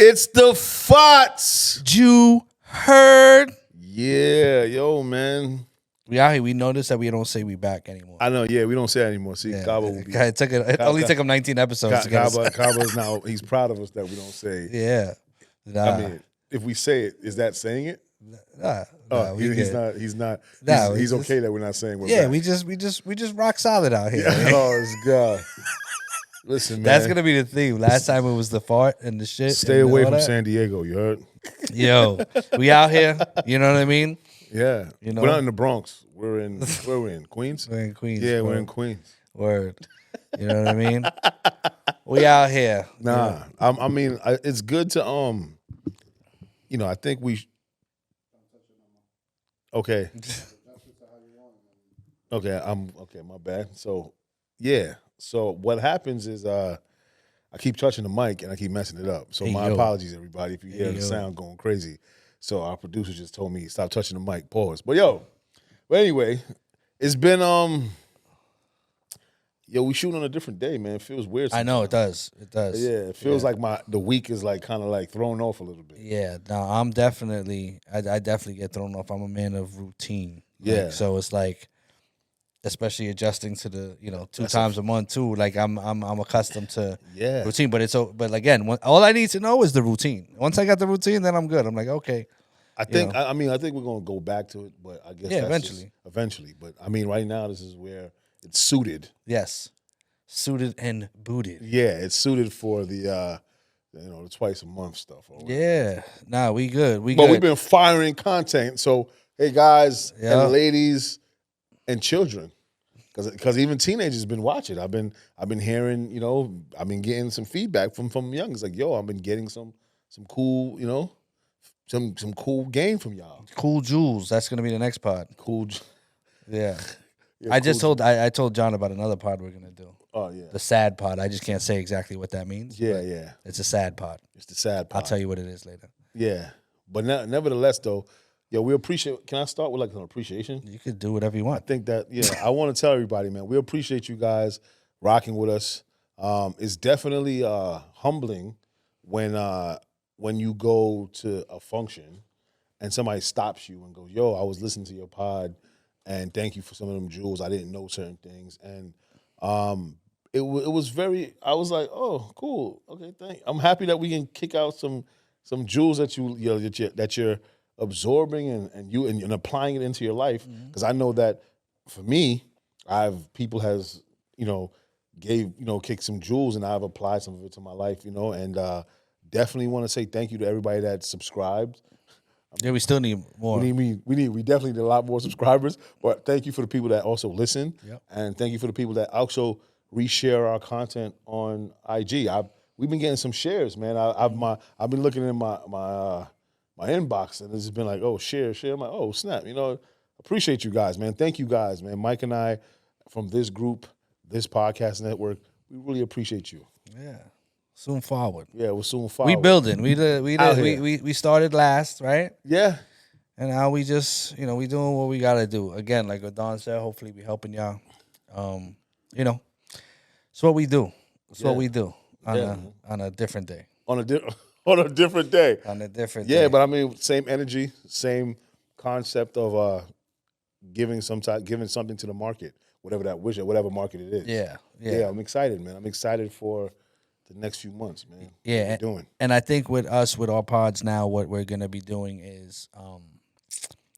It's the Fots. You heard? Yeah, yo, man. We out here. We noticed that we don't say we back anymore. I know, yeah, we don't say that anymore. See, Yeah. Kaba will be. It only took him 19 episodes to get us. Kaba's now, he's proud of us that we don't say. Yeah. Nah. I mean, if we say it, is that saying it? Nah, he's not. He's okay that we're not saying we're yeah, back. we just rock solid out here. Yeah. Oh, God. Listen, man. That's gonna be the theme. Last time it was the fart and the shit. Stay away from San Diego, you heard? Yo, we out here. You know what I mean? Yeah. You know? We're not in the Bronx. We're in Queens? We're in Queens. Yeah, bro. we're in Queens. Word. You know what I mean? We out here. Nah. I mean, it's good to I think we Okay. Okay, my bad. So, yeah. So what happens is I keep touching the mic and I keep messing it up. So my apologies, everybody, if you hear the sound going crazy. So our producer just told me stop touching the mic. Pause. But anyway, it's been we shooting on a different day, man. It feels weird sometimes. I know it does. It does. Yeah, it feels like the week is like kind of like thrown off a little bit. Yeah, no, I'm definitely I definitely get thrown off. I'm a man of routine. Yeah. So it's like, especially adjusting to the two times a month too. Like I'm accustomed to routine, but again, all I need to know is the routine. Once I got the routine, then I'm good. I'm like, okay. I think we're gonna go back to it, but I guess eventually. But I mean, right now this is where it's suited. Yes, suited and booted. Yeah, it's suited for the the twice a month stuff. Yeah, nah, we good. But we've been firing content. So hey, guys and ladies and children, because even teenagers been watching. I've been hearing, I've been getting some feedback from young. It's like, I've been getting some cool, some cool game from y'all. Cool jewels. That's gonna be the next pod. Cool. Yeah. I told John about another pod we're gonna do. Oh yeah. The sad pod. I just can't say exactly what that means. Yeah. It's a sad pod. It's the sad pod. I'll tell you what it is later. Yeah. But nevertheless though, we appreciate. Can I start with like an appreciation? You could do whatever you want. I think that I want to tell everybody, man, we appreciate you guys rocking with us. It's definitely humbling when you go to a function and somebody stops you and goes, "Yo, I was listening to your pod, and thank you for some of them jewels. I didn't know certain things." And it was very. I was like, "Oh, cool. Okay, I'm happy that we can kick out some jewels that you're absorbing and applying it into your life." Because I know that for me, people has kicked some jewels and I've applied some of it to my life, and definitely want to say thank you to everybody that subscribed. Yeah, we still need more. We definitely need a lot more subscribers, but thank you for the people that also listen, and thank you for the people that also reshare our content on IG. We've been getting some shares, man. I've been looking in my inbox, and it's been like, oh, share. I'm like, oh, snap. Appreciate you guys, man. Thank you guys, man. Mike and I from this group, this podcast network, we really appreciate you. Yeah. Soon forward. Yeah, we're soon forward. We building. We started last, right? Yeah. And now we just, we doing what we gotta do. Again, like what Don said, hopefully we helping y'all. It's what we do. It's what we do on a different day. On a different day. On a different day. Yeah, but I mean, same energy, same concept of giving something to the market, whatever market it is. Yeah. I'm excited, man. I'm excited for the next few months, man. Yeah, what we're doing. And I think with our pods now, what we're gonna be doing is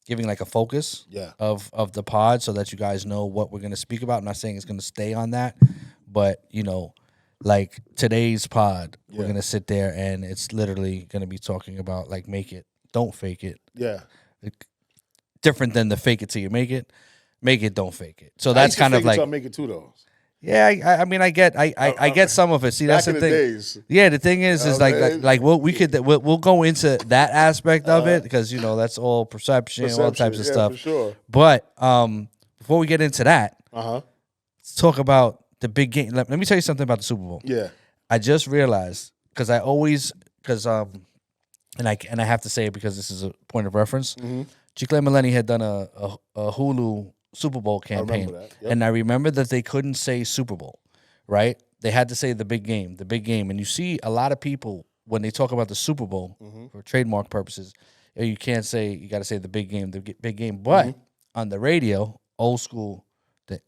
giving like a focus of the pod so that you guys know what we're gonna speak about. I'm not saying it's gonna stay on that, but like today's pod, we're gonna sit there and it's literally gonna be talking about like make it, don't fake it. Yeah. Different than the fake it till you make it don't fake it. So that's kind of like I make it too though. Yeah, I mean, I get some of it. See, that's the thing. Days. Yeah, the thing is we'll go into that aspect of it because that's all perception, all types of stuff. For sure. But before we get into that, let's talk about the big game. Let me tell you something about the Super Bowl. Yeah, I just realized and I have to say it because this is a point of reference. Mm-hmm. Chicle Millenni had done a Hulu Super Bowl campaign. And I remember that they couldn't say Super Bowl, right? They had to say the big game. And you see a lot of people when they talk about the Super Bowl for trademark purposes, you can't say, you got to say the big game, big game. But on the radio, old school, that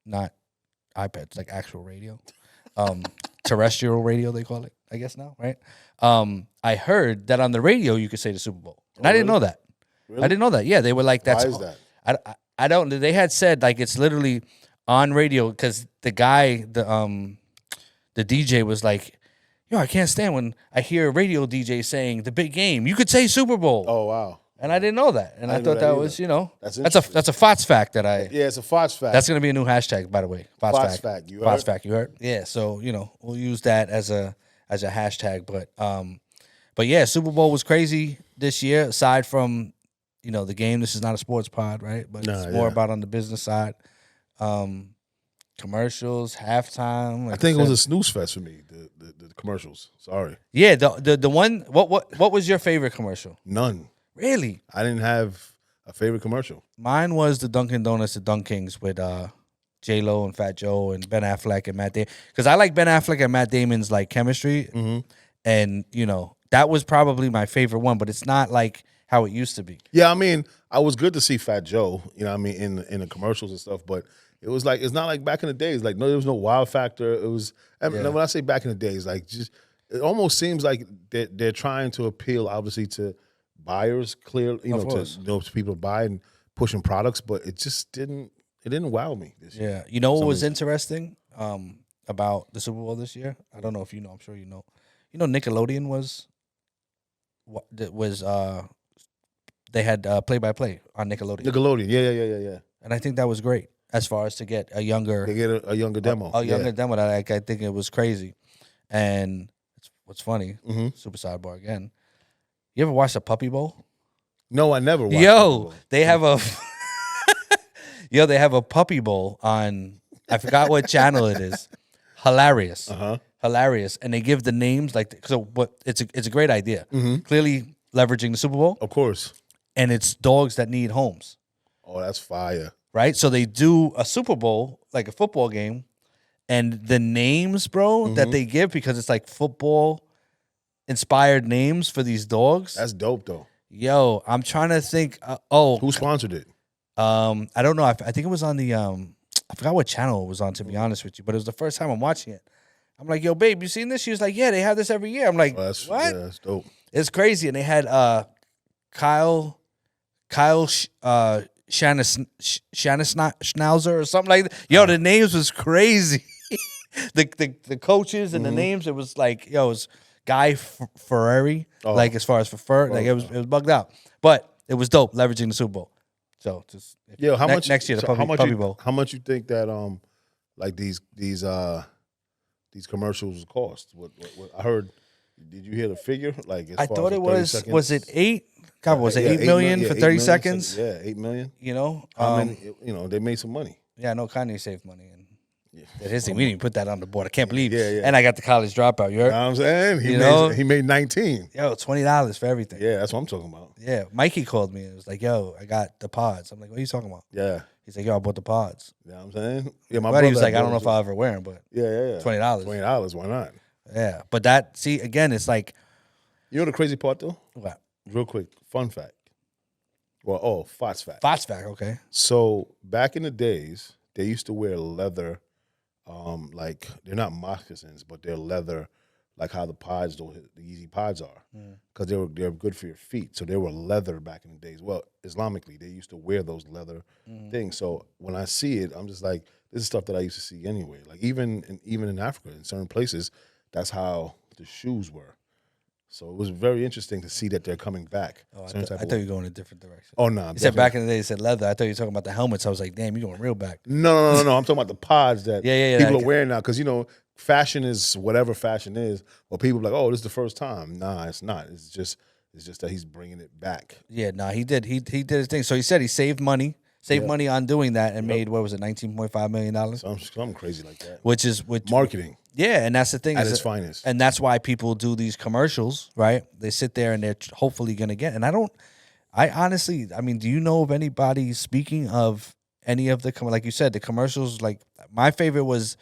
not iPads, like actual radio, terrestrial radio they call it, I guess now, right? I heard that on the radio you could say the Super Bowl, and I didn't know that. Really? I didn't know that. Yeah, they were like, "That's." Why is that? I don't. They had said like it's literally on radio because the guy, the DJ was like, "Yo, I can't stand when I hear a radio DJ saying the big game. You could say Super Bowl." Oh wow! And I didn't know that, and I thought that was that's a FOTS fact that I it's a FOTS fact. That's gonna be a new hashtag, by the way. FOTS fact. You heard? FOTS fact. You heard? Yeah. So we'll use that as a hashtag, but yeah, Super Bowl was crazy this year. Aside from the game, this is not a sports pod, right? But it's more about on the business side. Commercials, halftime. Like I think it was a snooze fest for me. The commercials. Sorry. Yeah, the one. What was your favorite commercial? None. Really? I didn't have a favorite commercial. Mine was the Dunkin' Donuts, the Dunkings with J-Lo and Fat Joe and Ben Affleck and Matt Damon. Because I like Ben Affleck and Matt Damon's like chemistry, and that was probably my favorite one. But it's not like how it used to be. Yeah, I mean, I was good to see Fat Joe, in the commercials and stuff, but it was like, it's not like back in the days. Like, no, there was no wow factor. It was, when I say back in the days, like, just, it almost seems like they're trying to appeal, obviously, to buyers, to people to buy and pushing products, but it just didn't wow me this year. Yeah. What was interesting about the Super Bowl this year? I don't know if you know, I'm sure you know. Nickelodeon they had play-by-play on Nickelodeon. Yeah. And I think that was great as far as to get a younger... They get a younger demo. A younger demo that I think it was crazy. And what's funny, super sidebar again, you ever watched a Puppy Bowl? No, I never watched Puppy Bowl. They have a... they have a Puppy Bowl on... I forgot what channel it is. Hilarious. Hilarious. And they give the names but it's a great idea. Clearly leveraging the Super Bowl. Of course. And it's dogs that need homes. Oh, that's fire. Right? So they do a Super Bowl, like a football game, and the names, bro, that they give, because it's like football inspired names for these dogs. That's dope, though. Yo, I'm trying to think. Who sponsored it? I don't know. I think it was on the I forgot what channel it was on, to be honest with you, but it was the first time I'm watching it. I'm like, yo, babe, you seen this? She was like, yeah, they have this every year. I'm like, what? Yeah, that's dope. It's crazy. And they had Kyle Schnauzer or something like that. Yo, the names was crazy. the coaches and the names, it was like, it was Guy Ferrari, like as far as for fur, like it was bugged out. But it was dope leveraging the Super Bowl. So just how much next year the Puppy Bowl. How much you think that like these commercials cost? What I heard. Did you hear the figure? Like, I thought it was. Was it 8? God, was it 8 million for 30 seconds? Yeah, 8 million. They made some money. Yeah, I know Kanye saved money, and that his thing. We didn't put that on the board. I can't believe. Yeah. And I got the college dropout. You heard? You know what I'm saying he made 19. Yo, $20 for everything. Yeah, that's what I'm talking about. Yeah, Mikey called me and was like, "Yo, I got the pods." I'm like, "What are you talking about?" Yeah. He's like, "Yo, I bought the pods." You know what I'm saying? Yeah, my buddy was like, "I don't know if I'll ever wear them, but yeah, $20. $20, why not? Yeah, but that, see, again, it's like, you know the crazy part though? What? Real quick, fun fact. Well, FOTS fact. FOTS fact, okay. So back in the days, they used to wear leather, like they're not moccasins, but they're leather, like how the pods, the Yeezy pods are, because they're good for your feet. So they were leather back in the days. Well, Islamically, they used to wear those leather things. So when I see it, I'm just like, this is stuff that I used to see anyway. Like even in Africa, in certain places, that's how the shoes were. So it was very interesting to see that they're coming back. Oh, I thought you were going a different direction. Oh, no. You said back in the day, you said leather. I thought you were talking about the helmets. I was like, damn, you're going real back. No. I'm talking about the pods that people are like, wearing now. Because, fashion is whatever fashion is. Or people are like, oh, this is the first time. Nah, it's not. It's just that he's bringing it back. Yeah, no, he did. He did his thing. So he said he saved money. Money on doing that and made, what was it, $19.5 million? Something crazy like that. Which marketing. Yeah, and that's the thing. At its finest. And that's why people do these commercials, right? They sit there and they're hopefully going to get. And I honestly, do you know of anybody, speaking of any of the, like you said, the commercials, like my favorite was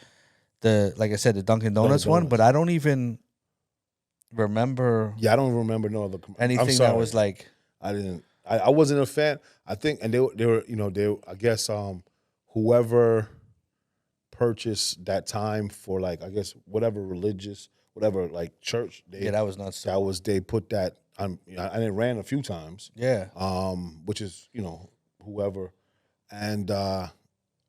like I said, the Dunkin' Donuts one, but I don't even remember. Yeah, I don't remember no other. Anything that was like. I didn't. I wasn't a fan. I think, and they were, I guess, whoever purchased that time for like, I guess, whatever religious, whatever like church. That was nuts. They put that. And it ran a few times. Yeah. Which is whoever, and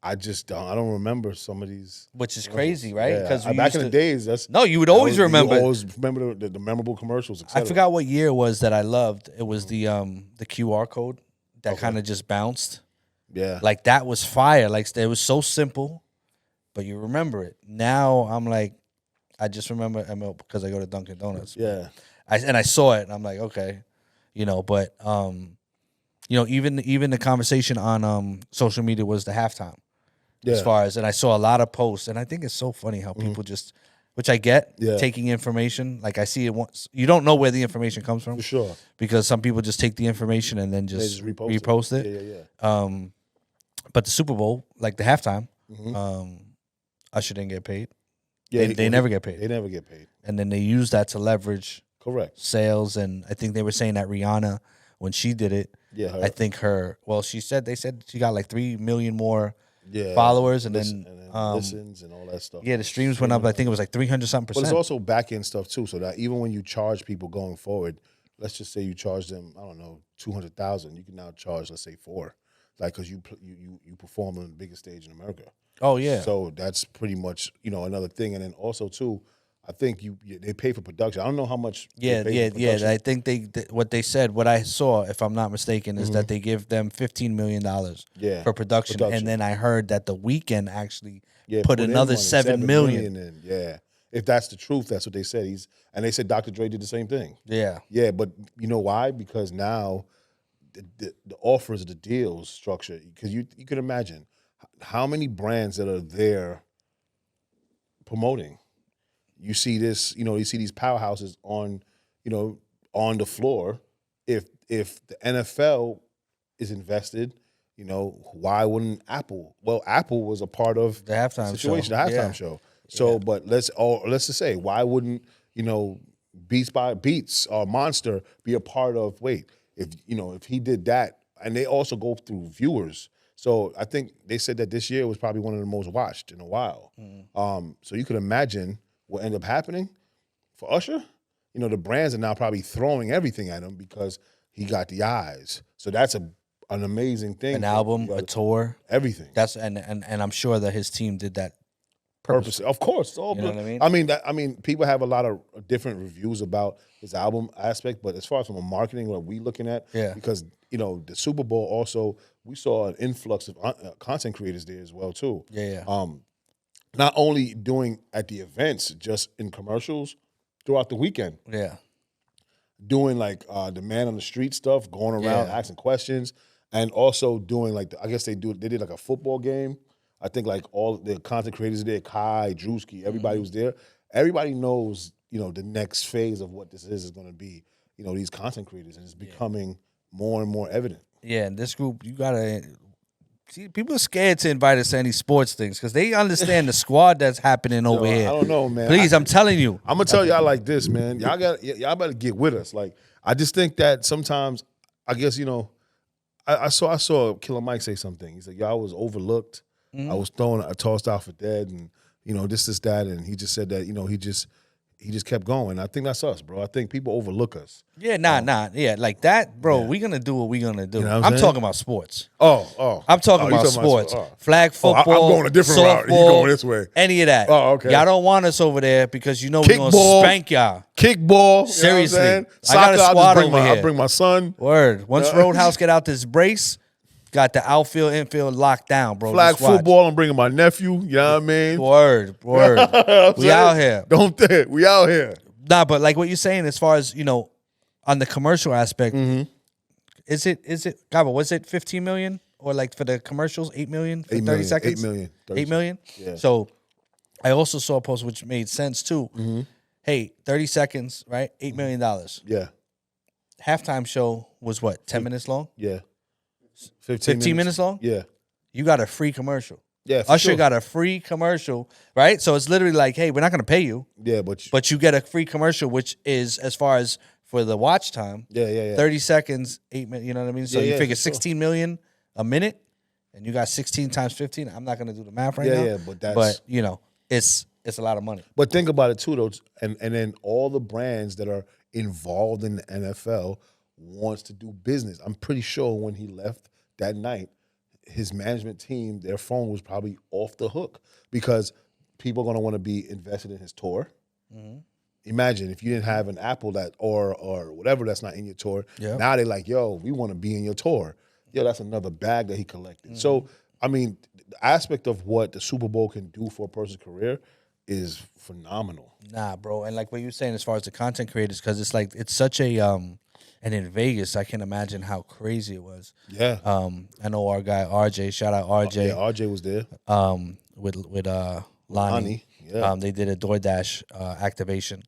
I don't remember some of these. Which is crazy, right? Because back in the days, you would always remember. You always remember the memorable commercials. I forgot what year it was that I loved. It was the QR code that kind of just bounced. Yeah, like that was fire. Like it was so simple, but you remember it. Now I'm like, I just remember because I go to Dunkin' Donuts. Yeah, I saw it and I'm like, okay, but even the conversation on social media was the halftime. Yeah. As far as, and I saw a lot of posts, and I think it's so funny how people just, which I get, taking information. Like I see it once, you don't know where the information comes from. For sure. Because some people just take the information and then just repost it. Yeah. But the Super Bowl, like the halftime, Usher didn't get paid. Yeah, they never get paid. They never get paid. And then they use that to leverage sales, and I think they were saying that Rihanna, when she did it, I think they said she got like 3 million more followers, and then listens and all that stuff. Yeah, the streams went up. I think it was like 300-something%. But it's also back end stuff too. So that even when you charge people going forward, let's just say you charge them, I don't know, 200,000. You can now charge, let's say, 4, like because you perform on the biggest stage in America. Oh yeah. So that's pretty much another thing, and then also too, I think they pay for production. I don't know how much. Yeah. I think what I saw, if I'm not mistaken, is that they give them $15 million for production, and then I heard that The Weeknd actually put another $7 million in. Yeah, if that's the truth, that's what they said. And they said Dr. Dre did the same thing. Yeah, but you know why? Because now the offers, the deals structure, because you can imagine how many brands that are there promoting. You see this, you see these powerhouses on the floor. If the NFL is invested, why wouldn't Apple? Well, Apple was a part of the halftime situation, the halftime show. So, but let's just say, why wouldn't Beats by Beats or Monster be a part of? Wait, if he did that, and they also go through viewers. So I think they said that this year was probably one of the most watched in a while. So you could imagine what ended up happening for Usher. The brands are now probably throwing everything at him because he got the eyes. So that's an amazing thing. An album, a tour, everything. That's and I'm sure that his team did that purposely. Of course, it's all. You know what I mean? I mean, people have a lot of different reviews about his album aspect, but as far as from a marketing, what we looking at, because the Super Bowl also, we saw an influx of content creators there as well too. Yeah. Not only doing at the events, just in commercials throughout the weekend. Yeah. Doing like the man on the street stuff, going around asking questions, and also doing like I guess they did like a football game. I think like all the content creators there, Kai, Drewski, everybody was there. Everybody knows, the next phase of what this is going to be, these content creators, and it's becoming more and more evident. Yeah, and this group, you gotta see, people are scared to invite us to any sports things because they understand the squad that's happening over here. I don't know, man. Please, I'm telling you. I'm gonna tell y'all like this, man. Y'all better get with us. Like, I just think that sometimes, I guess, I saw Killer Mike say something. He's like, y'all was overlooked. I was tossed out for dead, and this, that, and he just said that he just kept going. I think that's us, bro. I think people overlook us. Yeah, yeah, like that, bro. We're gonna do what we're gonna do. I'm talking about sports. Oh, I'm talking about sports. Flag football. I'm going a different route. You going this way? Any of that? Oh, okay. Y'all don't want us over there because we're gonna spank y'all. Kickball. Seriously, I got a squad over here. I'll bring my son. Word. Once Roadhouse get out this brace. Got the outfield, infield locked down, bro. Flag football, I'm bringing my nephew. You know what I mean? Word. We out here. We out here. Nah, but like what you're saying as far as, on the commercial aspect, is it, Gabo, was it 15 million? Or like for the commercials, 8 million for 30 seconds? 8 million. 8 million? Yeah. So I also saw a post which made sense too. Hey, 30 seconds, right? $8 million. Yeah. Halftime show was what, 10 minutes long? Yeah. 15 minutes long? Yeah. You got a free commercial. Yeah, for Usher sure. got a free commercial, right? So it's literally like, hey, we're not going to pay you. Yeah, but you get a free commercial, which is, as far as for the watch time, 30 seconds, 8 minutes, you know what I mean? So you figure 16 million a minute, and you got 16 times 15. I'm not going to do the math right now. Yeah, but you know, it's a lot of money. But think about it too, though, and then all the brands that are involved in the NFL wants to do business. I'm pretty sure when he left that night, his management team, their phone was probably off the hook because people are going to want to be invested in his tour. Mm-hmm. Imagine if you didn't have an Apple that or whatever that's not in your tour. Yep. Now they're like, yo, we want to be in your tour. Yo, that's another bag that he collected. Mm-hmm. So, I mean, the aspect of what the Super Bowl can do for a person's career is phenomenal. Nah, bro. And like what you're saying as far as the content creators, because it's like, it's such a, and in Vegas, I can imagine how crazy it was. Yeah. I know our guy, RJ, shout out RJ. Yeah, RJ was there. With Lonnie. Yeah. They did a DoorDash activation.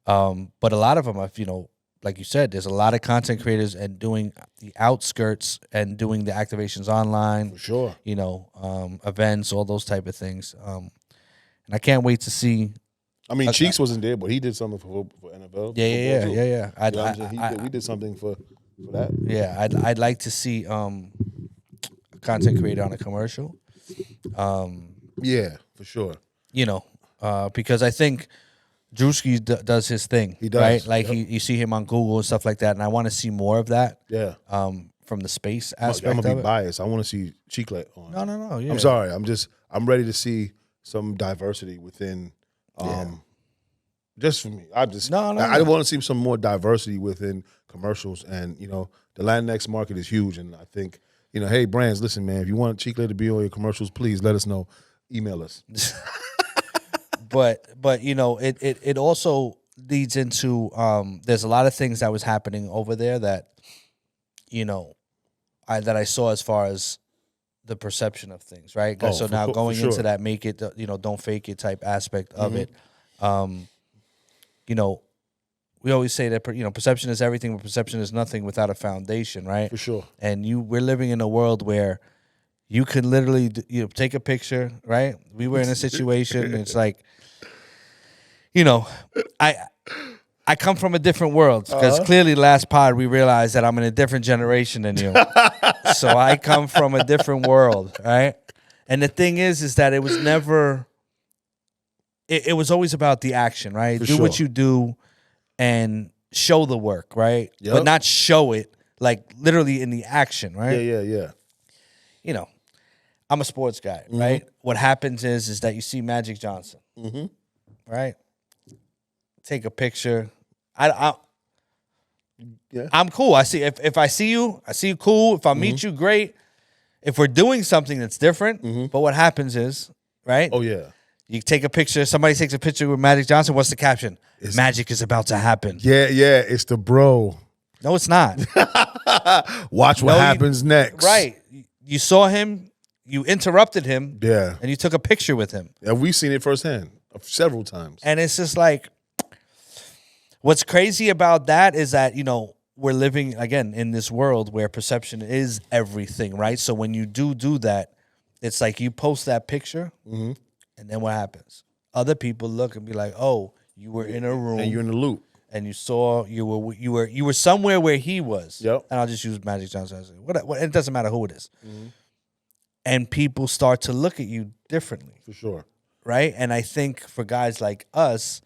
But a lot of them, you know, like you said, there's a lot of content creators and doing the outskirts and doing the activations online. For sure. You know, events, all those type of things. And I can't wait to see. I mean, Cheeks wasn't there, but he did something for NFL. Yeah. We did something for that. Yeah, I'd like to see a content creator on a commercial. Yeah, for sure. You know, because I think Drewski does his thing. He does, right? Like you see him on Google and stuff like that, and I want to see more of that. Yeah. From the space aspect. I'm gonna be biased. I want to see Cheeklet on. No. Yeah. I'm sorry. I'm ready to see some diversity within. Just for me, I want to see some more diversity within commercials, and you know, the Latinx market is huge, and I think, you know, hey brands, listen, man, if you want Cheeklet to be on your commercials, please let us know. Email us. but you know, it also leads into there's a lot of things that was happening over there that, you know, I saw as far as the perception of things, right? So now going into that make it, you know, don't fake it type aspect of it. You know, we always say that, you know, perception is everything, but perception is nothing without a foundation, right? For sure. And we're living in a world where you can literally, you know, take a picture, right? We were in a situation. It's like, you know, I come from a different world because clearly last pod we realized that I'm in a different generation than you. So I come from a different world, right? And the thing is that it was never. It was always about the action, right? Do what you do and show the work, right? Yep. But not show it, like literally in the action, right? Yeah. You know, I'm a sports guy, right? What happens is that you see Magic Johnson, right? Take a picture. I'm cool. I see if I see you cool. If I meet you, great. If we're doing something that's different, but what happens is, right? Oh yeah. You take a picture. Somebody takes a picture with Magic Johnson. What's the caption? Magic is about to happen. Yeah. It's the bro. No, it's not. Watch what happens next. Right. You saw him. You interrupted him. Yeah. And you took a picture with him. And we've seen it firsthand several times. And it's just like, what's crazy about that is that, you know, we're living, again, in this world where perception is everything, right? So when you do that, it's like you post that picture, and then what happens? Other people look and be like, "Oh, you were in a room, and you're in the loop, and you saw you were somewhere where he was." Yep. And I'll just use Magic Johnson as what. It doesn't matter who it is. And people start to look at you differently, for sure, right? And I think for guys like us,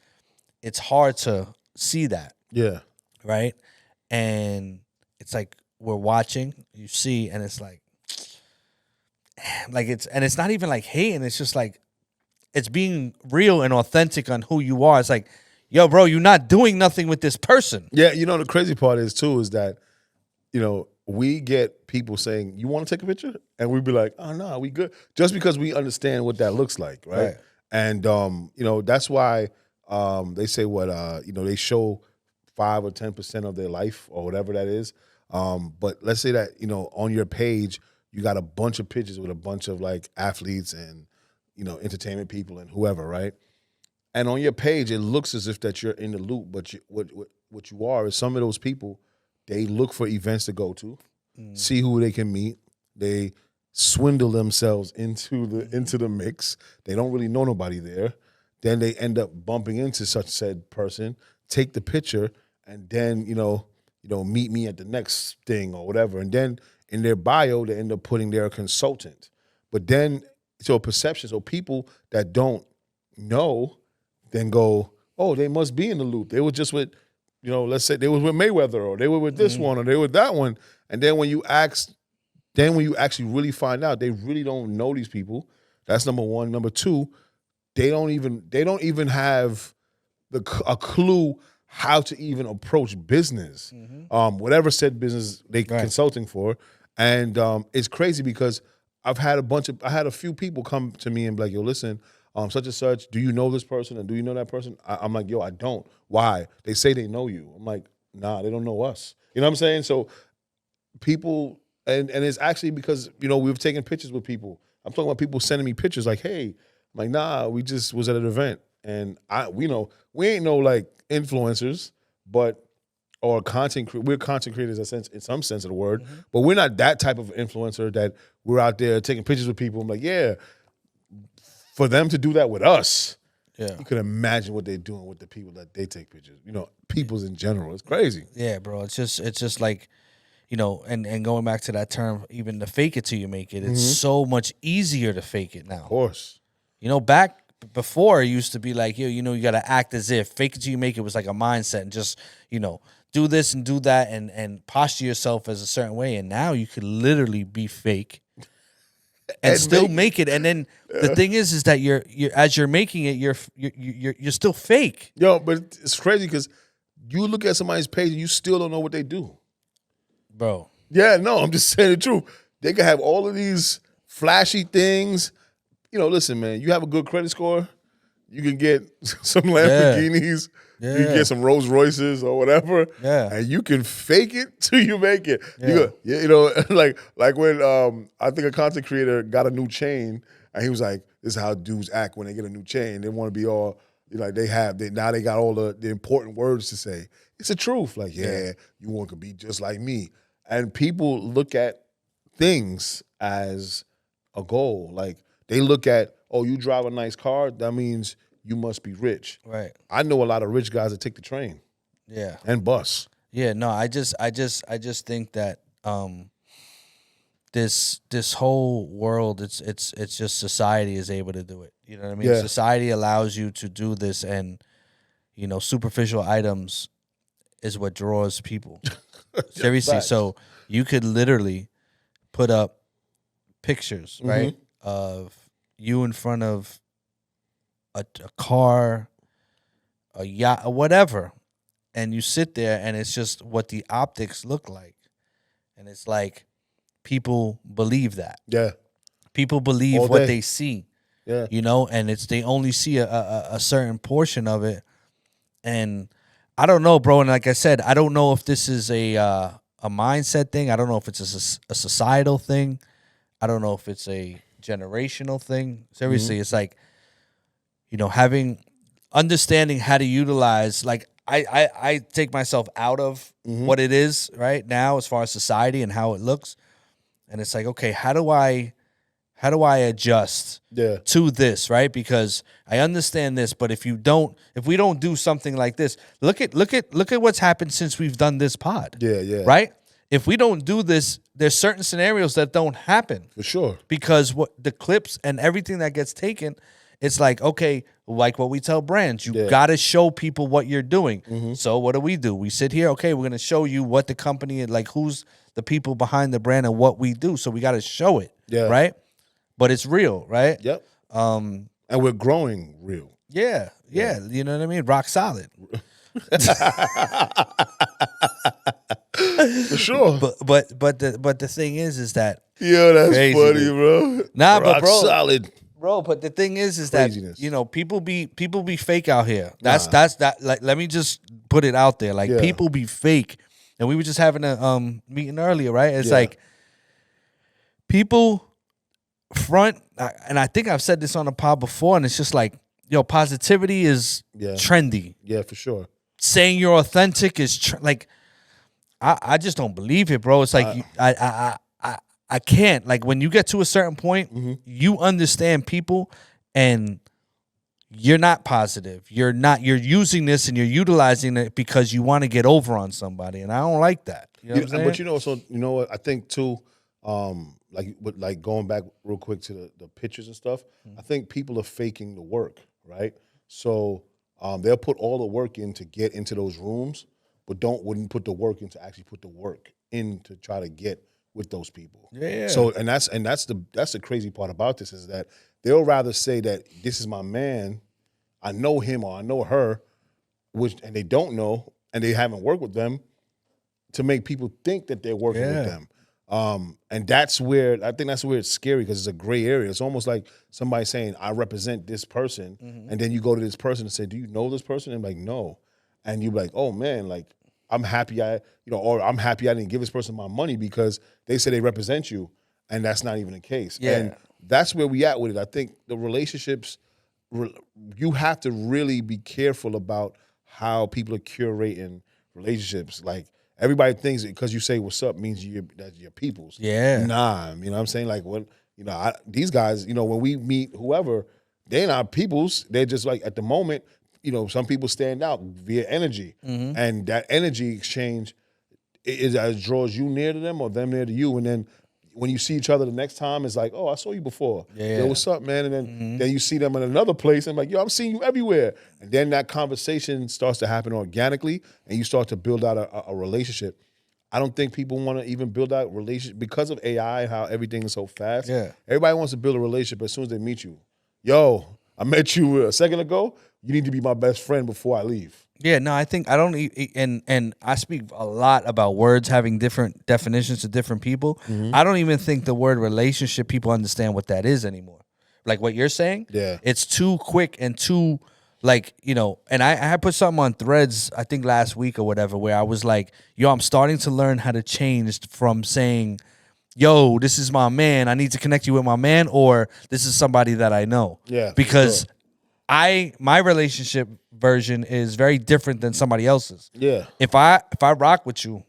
it's hard to see that, right? And it's like we're watching, you see, and it's like it's not even like hating. It's just like it's being real and authentic on who you are. It's like, yo, bro, you're not doing nothing with this person. Yeah, you know, the crazy part is too is that, you know, we get people saying, "You want to take a picture?" And we'd be like, "Oh no, we good," just because we understand what that looks like, right? And you know, that's why they say what you know, they show 5 or 10% of their life or whatever that is. But let's say that, you know, on your page you got a bunch of pictures with a bunch of like athletes and, you know, entertainment people and whoever, right? And on your page, it looks as if that you're in the loop, but what you are is some of those people, they look for events to go to, see who they can meet, they swindle themselves into the mix. They don't really know nobody there. Then they end up bumping into such said person, take the picture, and then meet me at the next thing or whatever. And then in their bio, they end up putting their consultant. But then, so perception, so people that don't know then go, oh, they must be in the loop. They were just with, let's say they was with Mayweather, or they were with this one, or they were with that one. And then when you actually really find out, they really don't know these people. That's number one. Number two, they don't even have a clue how to even approach business, whatever said business they consulting for. And it's crazy because I had a few people come to me and be like, yo, listen, such and such, do you know this person and do you know that person? I'm like, yo, I don't. Why? They say they know you. I'm like, nah, they don't know us. You know what I'm saying? So people, and it's actually because, we've taken pictures with people. I'm talking about people sending me pictures like, hey, I'm like, nah, we just was at an event. And we ain't no like influencers, or we're content creators in some sense of the word, but we're not that type of influencer that we're out there taking pictures with people. I'm like, yeah, for them to do that with us, you can imagine what they're doing with the people that they take pictures. Peoples in general, it's crazy. Yeah, bro, it's just like, and going back to that term, even to fake it till you make it, it's so much easier to fake it now. Of course. Back before it used to be like, you got to act as if fake it till you make it was like a mindset, and just, do this and do that and posture yourself as a certain way. And now you could literally be fake and still make it. And then the thing is that you're as you're making it, you're still fake. Yo, but it's crazy because you look at somebody's page and you still don't know what they do. Bro. Yeah, no, I'm just saying the truth. They can have all of these flashy things. Listen, man, you have a good credit score, you can get some Lamborghinis, you can get some Rolls Royces or whatever, and you can fake it till you make it. Like when I think a content creator got a new chain, and he was like, this is how dudes act when they get a new chain. They want to be all, like now they got all the important words to say. It's the truth. Like, you want to be just like me. And people look at things as a goal. Like, they look at, oh, you drive a nice car, that means you must be rich. Right. I know a lot of rich guys that take the train. Yeah. And bus. Yeah, no, I just think that this whole world, it's just society is able to do it. You know what I mean? Yeah. Society allows you to do this, and superficial items is what draws people. Seriously. So you could literally put up pictures, right, of you in front of a car, a yacht, or whatever, and you sit there, and it's just what the optics look like, and it's like people believe that. Yeah, people believe what they see. Yeah, and they only see a certain portion of it, and I don't know, bro. And like I said, I don't know if this is a mindset thing. I don't know if it's a societal thing. I don't know if it's a generational thing. Seriously, it's like, understanding how to utilize, like, I take myself out of what it is right now as far as society and how it looks. And it's like, okay, how do I adjust to this, right? Because I understand this, but if we don't do something like this, look at what's happened since we've done this pod. Yeah. Right? If we don't do this, there's certain scenarios that don't happen. For sure. Because what the clips and everything that gets taken, it's like, okay, like what we tell brands, you got to show people what you're doing. So what do? We sit here, okay, we're going to show you what the company, like who's the people behind the brand and what we do. So we got to show it, right? But it's real, right? Yep. And we're growing real. Yeah. You know what I mean? Rock solid. For sure. But the thing is that that's crazy, funny, bro. Nah, Rock but bro, solid. Bro, but the thing is craziness. That people be fake out here. That's that. Like, let me just put it out there. Like, people be fake, and we were just having a meeting earlier, right? It's like people front, and I think I've said this on the pod before, and it's just like, positivity is trendy. Yeah, for sure. Saying you're authentic is like, I just don't believe it, bro. It's like I can't. Like when you get to a certain point, you understand people and you're not positive. You're using this and you're utilizing it because you want to get over on somebody. And I don't like that. You know what I'm saying? But you know what? I think too, like going back real quick to the pictures and stuff, I think people are faking the work, right? So they'll put all the work in to get into those rooms, but wouldn't put the work in to actually put the work in to try to get with those people. Yeah. So that's the crazy part about this is that they'll rather say that this is my man, I know him or I know her, and they don't know and they haven't worked with them to make people think that they're working with them. And that's where I think it's scary because it's a gray area. It's almost like somebody saying, I represent this person, and then you go to this person and say, do you know this person? And I'm like, no. And you're like, oh man, like I'm happy or I'm happy I didn't give this person my money because they say they represent you, and that's not even the case. Yeah. And that's where we at with it. I think the relationships, you have to really be careful about how people are curating relationships. Like everybody thinks because you say what's up means that's your people's. Yeah. Nah, you know what I'm saying? Like these guys, when we meet whoever, they're not people's. They're just like at the moment, some people stand out via energy. And that energy exchange it draws you near to them or them near to you. And then when you see each other the next time, it's like, oh, I saw you before. Yeah. Yo, what's up, man? And then you see them in another place and like, yo, I'm seeing you everywhere. And then that conversation starts to happen organically and you start to build out a relationship. I don't think people want to even build out relationship because of AI and how everything is so fast. Yeah. Everybody wants to build a relationship as soon as they meet you. Yo, I met you a second ago. You need to be my best friend before I leave. Yeah, no, I think I don't, and I speak a lot about words having different definitions to different people. I don't even think the word relationship, people understand what that is anymore. Like what you're saying, it's too quick and too, like, and I had put something on Threads, I think last week or whatever, where I was like, yo, I'm starting to learn how to change from saying, yo, this is my man, I need to connect you with my man, or this is somebody that I know. Yeah, because my relationship version is very different than somebody else's. Yeah. If I rock with you,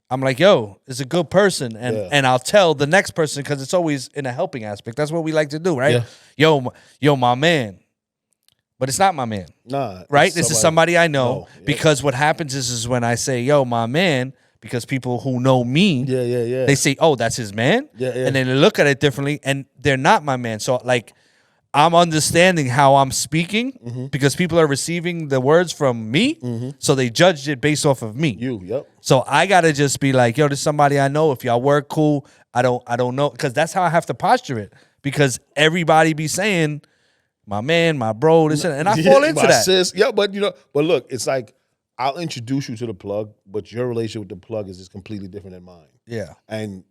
I'm like, yo, it's a good person, and I'll tell the next person because it's always in a helping aspect. That's what we like to do, right? Yeah. Yo, my man. But it's not my man. Nah. Right? This is somebody I know. Because what happens is when I say, yo, my man, because people who know me, they say, oh, that's his man? And then they look at it differently, and they're not my man. So, like, I'm understanding how I'm speaking because people are receiving the words from me, so they judged it based off of me. So I gotta just be like, yo, this is somebody I know. If y'all work, cool. I don't know, because that's how I have to posture it. Because everybody be saying, my man, my bro, this and I fall into that. Sis. Yeah, but look, it's like I'll introduce you to the plug, but your relationship with the plug is just completely different than mine. Yeah, and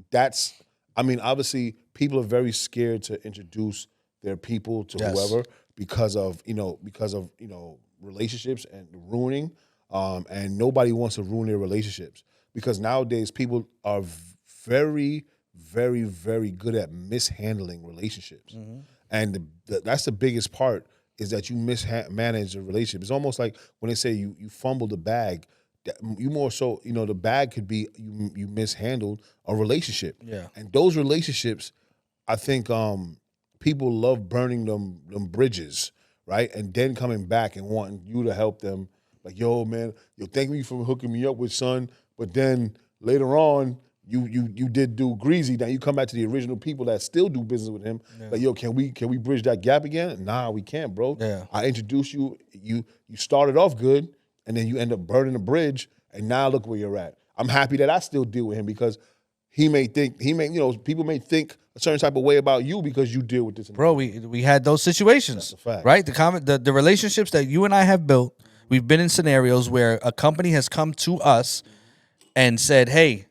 that's, I mean, obviously, people are very scared to introduce their people to whoever because of relationships and ruining, and nobody wants to ruin their relationships because nowadays people are very, very, very good at mishandling relationships, and that's the biggest part is that you mismanage a relationship. It's almost like when they say you fumble the bag. You more so, the bag could be you mishandled a relationship, and those relationships, I think. People love burning them bridges, right? And then coming back and wanting you to help them. Like, yo, man, thank me for hooking me up with son. But then later on, you did do greasy. Now you come back to the original people that still do business with him. Like, yo, can we bridge that gap again? Nah, we can't, bro. I introduced you. You started off good, and then you end up burning the bridge. And now look where you're at. I'm happy that I still deal with him because people may think a certain type of way about you because you deal with this. Bro, we had those situations. That's a fact. Right? The relationships that you and I have built, we've been in scenarios where a company has come to us and said, hey,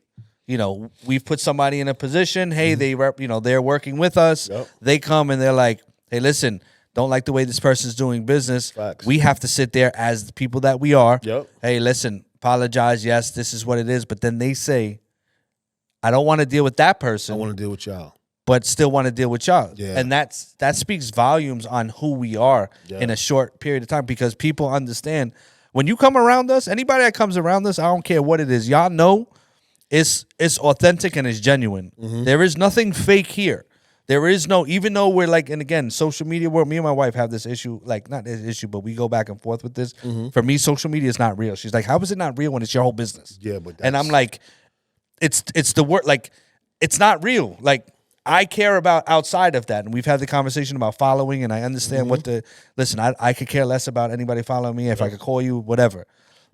we've put somebody in a position. Hey, they're working with us. They come and they're like, hey, listen, don't like the way this person's doing business. Facts. We have to sit there as the people that we are. Hey, listen, apologize. Yes, this is what it is. But then they say, I don't want to deal with that person. I want to deal with y'all. But still want to deal with y'all. And that speaks volumes on who we are in a short period of time because people understand when you come around us, anybody that comes around us, I don't care what it is, y'all know it's authentic and it's genuine. There is nothing fake here. There is no, even though we're like, and again, social media world, me and my wife have this issue, like not this issue, but we go back and forth with this. For me, social media is not real. She's like, how is it not real when it's your whole business? Yeah, but and I'm like, it's the word, like, it's not real. Like, I care about outside of that. And we've had the conversation about following, and I understand listen, I could care less about anybody following me if I could call you, whatever.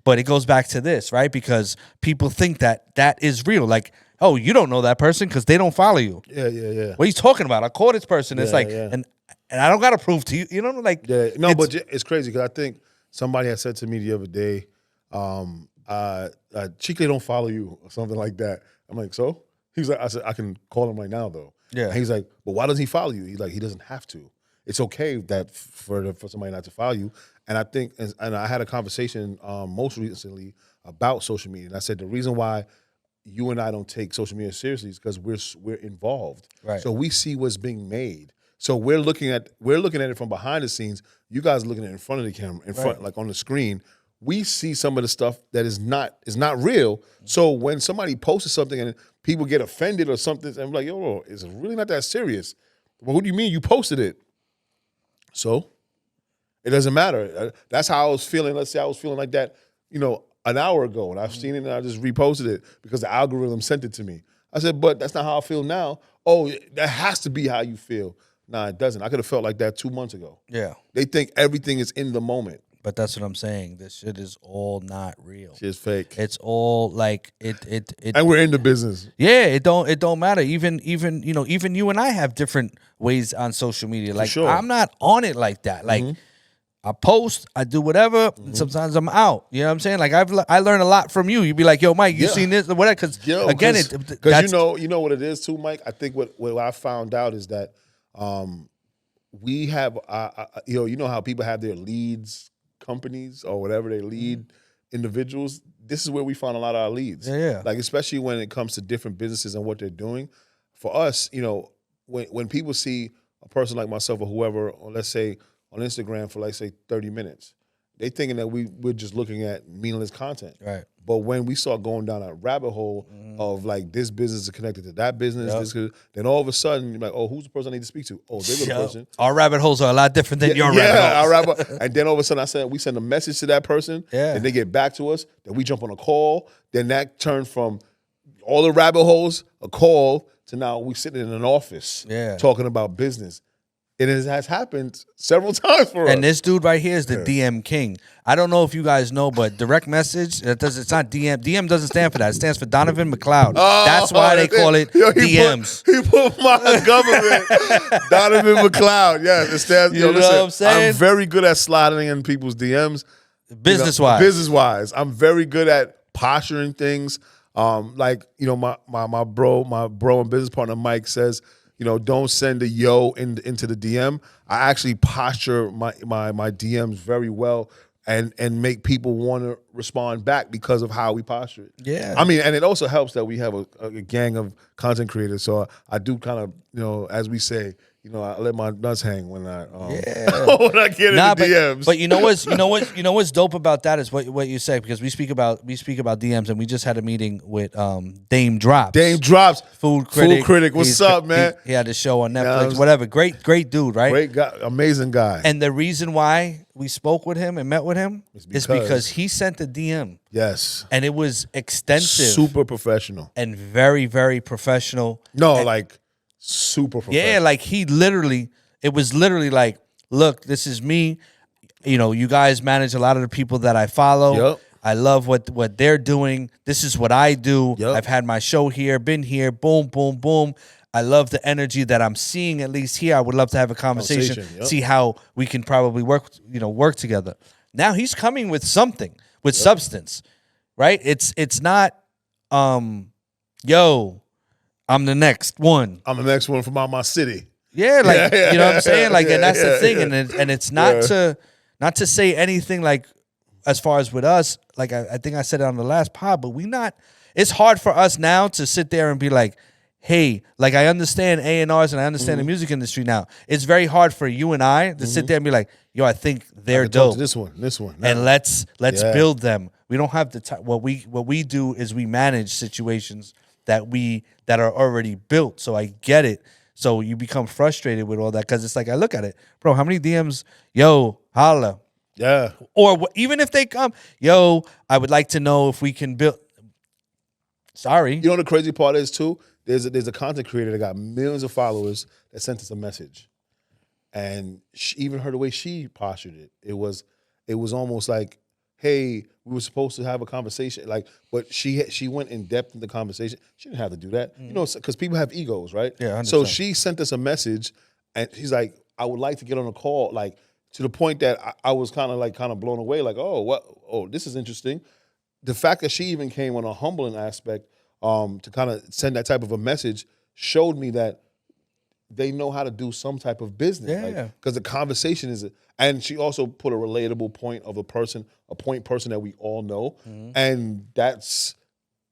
But it goes back to this, right? Because people think that is real. Like, oh, you don't know that person because they don't follow you. Yeah. What are you talking about? I call this person. It's like, and I don't got to prove to you. You know, like. Yeah, no, but it's crazy because I think somebody had said to me the other day, Chicle don't follow you or something like that. I'm like, so? He's like, I said, I can call him right now though. Yeah. And he's like, but why doesn't he follow you? He's like, he doesn't have to. It's okay that for somebody not to follow you. And I think, and I had a conversation most recently about social media. And I said the reason why you and I don't take social media seriously is because we're involved. Right. So we see what's being made. So we're looking at it from behind the scenes. You guys are looking at it in front of the camera, in front, like on the screen. We see some of the stuff that is not real. So when somebody posts something and people get offended or something, and I'm like, yo, it's really not that serious. Well, what do you mean you posted it? So it doesn't matter. That's how I was feeling. Let's say I was feeling like that, an hour ago, and I've seen it and I just reposted it because the algorithm sent it to me. I said, but that's not how I feel now. Oh, that has to be how you feel. Nah, it doesn't. I could have felt like that 2 months ago. Yeah. They think everything is in the moment. But that's what I'm saying. This shit is all not real. Shit's fake. It's all like it. And we're in the business. Yeah, it don't matter. Even you and I have different ways on social media. Like, sure. I'm not on it like that. Like, I post, I do whatever. And sometimes I'm out. You know what I'm saying? Like, I learned a lot from you. You'd be like, yo, Myq, you seen this or whatever? Because again, because you know what it is too, Myq. I think what I found out is that we have you know how people have their leads companies or whatever they lead individuals. This is where we find a lot of our leads. Yeah. Like, especially when it comes to different businesses and what they're doing. For us, when people see a person like myself or whoever, or let's say on Instagram for like say 30 minutes, they thinking that we're just looking at meaningless content. Right. But when we start going down that rabbit hole of like this business is connected to that business, then all of a sudden you're like, oh, who's the person I need to speak to? Oh, they're the person. Our rabbit holes are a lot different than your rabbit holes. And then all of a sudden we send a message to that person, and they get back to us, then we jump on a call, then that turned from all the rabbit holes, a call, to now we sitting in an office talking about business. It has happened several times for us. And this dude right here is the DM king. I don't know if you guys know, but direct message, it's not DM. DM doesn't stand for that. It stands for Donovan McLeod. That's why they call it DMs. He put my government, Donovan McLeod. Yes, it stands. You know what I'm saying? I'm very good at sliding in people's DMs. Business-wise. Business-wise. I'm very good at posturing things. Like, my bro and business partner, Myq, says, don't send a yo into the DM. I actually posture my DMs very well and make people want to respond back because of how we posture it. Yeah. I mean, and it also helps that we have a gang of content creators. So I do kind of, as we say, I let my nuts hang when I when I get in the DMs. But you know what's dope about that is what you say, because we speak about DMs, and we just had a meeting with Dame Drops. Dame Drops, food critic. What's up, man? He had a show on Netflix, whatever. Great dude, right? Great guy, amazing guy. And the reason why we spoke with him and met with him is because he sent a DM. Yes. And it was extensive, super professional, and very, very professional. Super professional. Yeah, like it was literally like, look, this is me. You guys manage a lot of the people that I follow. Yep. I love what they're doing. This is what I do. Yep. I've had my show here, been here, boom, boom, boom. I love the energy that I'm seeing, at least here. I would love to have a conversation, see how we can probably work together. Now he's coming with something, with substance, right? It's not, I'm the next one. I'm the next one from out my city. Yeah, you know what I'm saying? Like, and that's the thing. And it's not to say anything like, as far as with us, like I think I said it on the last pod, but it's hard for us now to sit there and be like, hey, like I understand A&Rs and I understand the music industry now. It's very hard for you and I to sit there and be like, yo, I think they're dope. This one, and let's build them. We don't have the time. What we do is we manage situations that are already built. So I get it. So you become frustrated with all that because it's like I look at it, bro. How many DMs? Yo, holla. Yeah. Or even if they come, yo, I would like to know if we can build. Sorry. You know the crazy part is too. There's a content creator that got millions of followers that sent us a message, and even her the way she postured it, it was almost like, hey, we were supposed to have a conversation, like, but she went in depth in the conversation. She didn't have to do that, you know, because people have egos, right? Yeah, 100%. So she sent us a message, and she's like, I would like to get on a call, like to the point that I was kind of blown away, like, oh, this is interesting. The fact that she even came on a humbling aspect to kind of send that type of a message showed me that they know how to do some type of business. Yeah. Because the conversation is, and she also put a relatable point of a point person that we all know. And that's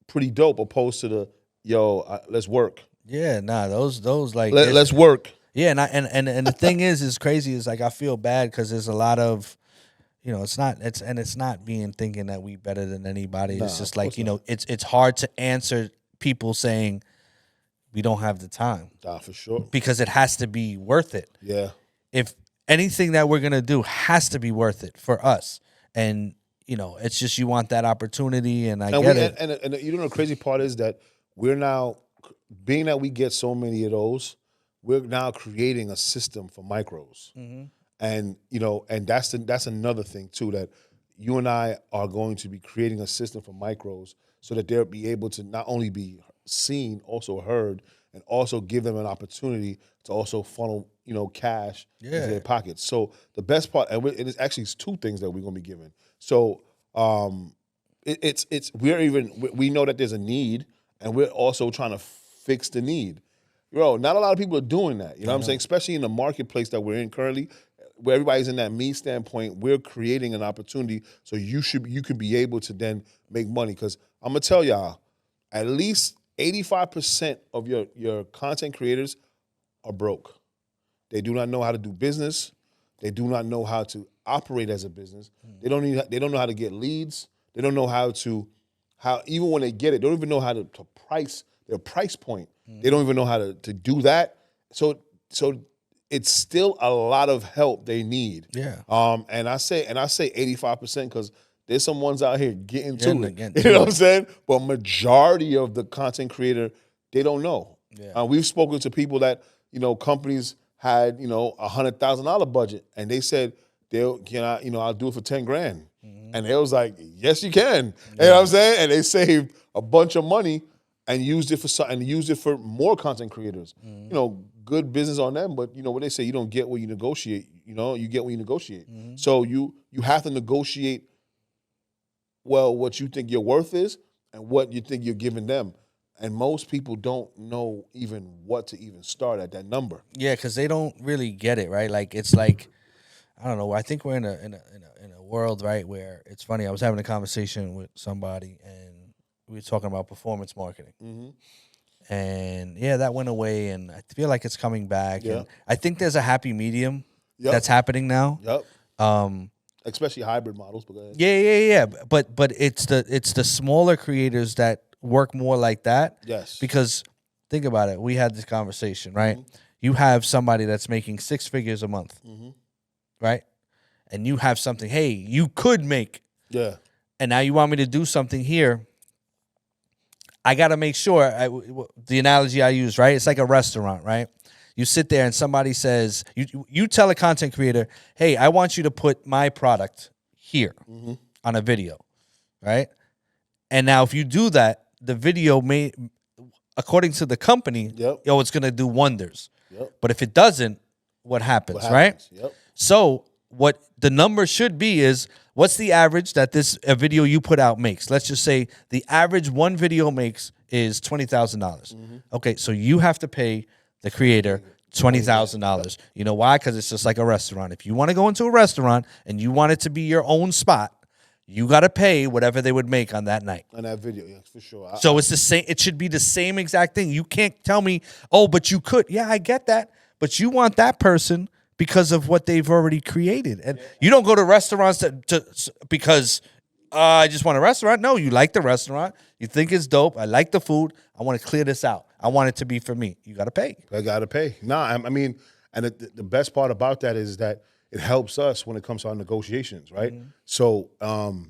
pretty dope opposed to the, let's work. Yeah, nah, those like. Let's work. Yeah, and the thing is crazy is like I feel bad because there's a lot of, you know, it's not being thinking that we better than anybody. It's just like, you know, it's hard to answer people saying we don't have the time. For sure. Because it has to be worth it. Yeah. If anything that we're gonna do has to be worth it for us, and you know, it's just you want that opportunity, and I get it. And you know the crazy part is that we're now, being that we get so many of those, we're now creating a system for micros. And you know, and that's another thing too, that you and I are going to be creating a system for micros so that they'll be able to not only be seen, also heard, and also give them an opportunity to also funnel, you know, cash into their pockets. So the best part, and it is actually two things that we're going to be giving. So we know that there's a need, and we're also trying to fix the need. Bro, not a lot of people are doing that. You know what I'm saying? Especially in the marketplace that we're in currently, where everybody's in that me standpoint, we're creating an opportunity so you can be able to then make money. Because I'm gonna tell y'all, at least 85% of your content creators are broke. They do not know how to do business. They do not know how to operate as a business. They don't know how to get leads. They don't know how even when they get it, they don't even know how to price their price point. They don't even know how to do that. So it's still a lot of help they need. Yeah. And I say 85% because there's some ones out here getting to it. You know what I'm saying? But majority of the content creator, they don't know. Yeah. We've spoken to people that, you know, companies had, you know, $100,000 budget, and they said I'll do it for 10 grand. And they was like, yes, you can. You know what I'm saying? And they saved a bunch of money and used it for more content creators. You know, good business on them, but you know what they say, you don't get what you negotiate. You know, you get what you negotiate. So you have to negotiate well what you think your worth is and what you think you're giving them. And most people don't know even what to even start at that number. Yeah, because they don't really get it, right? Like it's like, I don't know. I think we're in a world, right, where it's funny. I was having a conversation with somebody, and we were talking about performance marketing. And yeah, that went away, and I feel like it's coming back. Yeah. And I think there's a happy medium that's happening now. Especially hybrid models. But go ahead. Yeah. But it's the smaller creators that work more like that. Yes. Because think about it. We had this conversation, right? You have somebody that's making 6 figures a month, right? And you have something, hey, you could make. Yeah. And now you want me to do something here. I got to make sure, the analogy I use, right? It's like a restaurant, right? You sit there and somebody says, you tell a content creator, hey, I want you to put my product here on a video, right? And now if you do that, the video may, according to the company, it's going to do wonders. But if it doesn't, what happens, right? So what the number should be is, what's the average that a video you put out makes? Let's just say the average one video makes is $20,000. Okay, so you have to pay the creator $20,000. You know why? Because it's just like a restaurant. If you want to go into a restaurant and you want it to be your own spot, you got to pay whatever they would make on that night. On that video, yeah, for sure. So it's the same. It should be the same exact thing. You can't tell me, oh, but you could. Yeah, I get that. But you want that person because of what they've already created. And you don't go to restaurants because I just want a restaurant. No, you like the restaurant. You think it's dope. I like the food. I want to clear this out. I want it to be for me. You got to pay. I got to pay. Nah, I mean, and the best part about that is that it helps us when it comes to our negotiations, right? Mm-hmm. So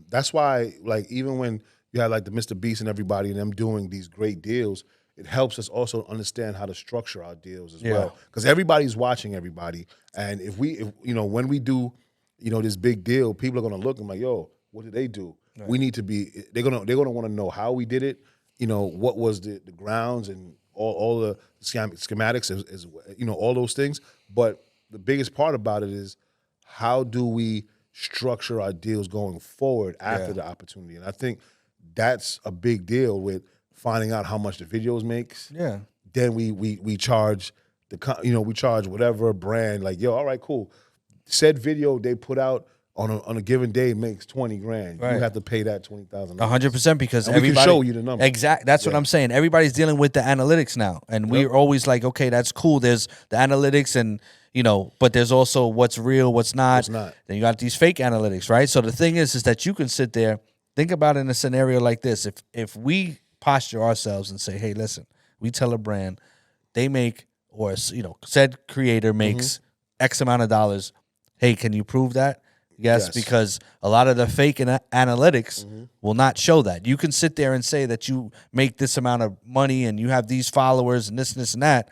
that's why, like, even when you have like the Mr. Beast and everybody and them doing these great deals, it helps us also understand how to structure our deals as well. Because everybody's watching everybody. And if when we do, this big deal, people are going to look and like, yo, what did they do? Right. We need to be, they're gonna want to know how we did it, what was the grounds and all the schematics, is all those things. But the biggest part about it is how do we structure our deals going forward after the opportunity? And I think that's a big deal with finding out how much the videos makes. Yeah. Then we charge we charge whatever brand, like, yo, all right, cool. Said video they put out on a given day makes $20,000. Right. You have to pay that $20,000. 100% because everybody we can show you the number. Exactly. That's what I'm saying. Everybody's dealing with the analytics now, and we're always like, okay, that's cool. There's the analytics, and but there's also what's real, what's not. Then you got these fake analytics, right? So the thing is that you can sit there, think about it in a scenario like this. If we posture ourselves and say, hey, listen, we tell a brand they make, or said creator makes X amount of dollars. Hey, can you prove that? Yes, because a lot of the fake analytics will not show that. You can sit there and say that you make this amount of money and you have these followers and this and that,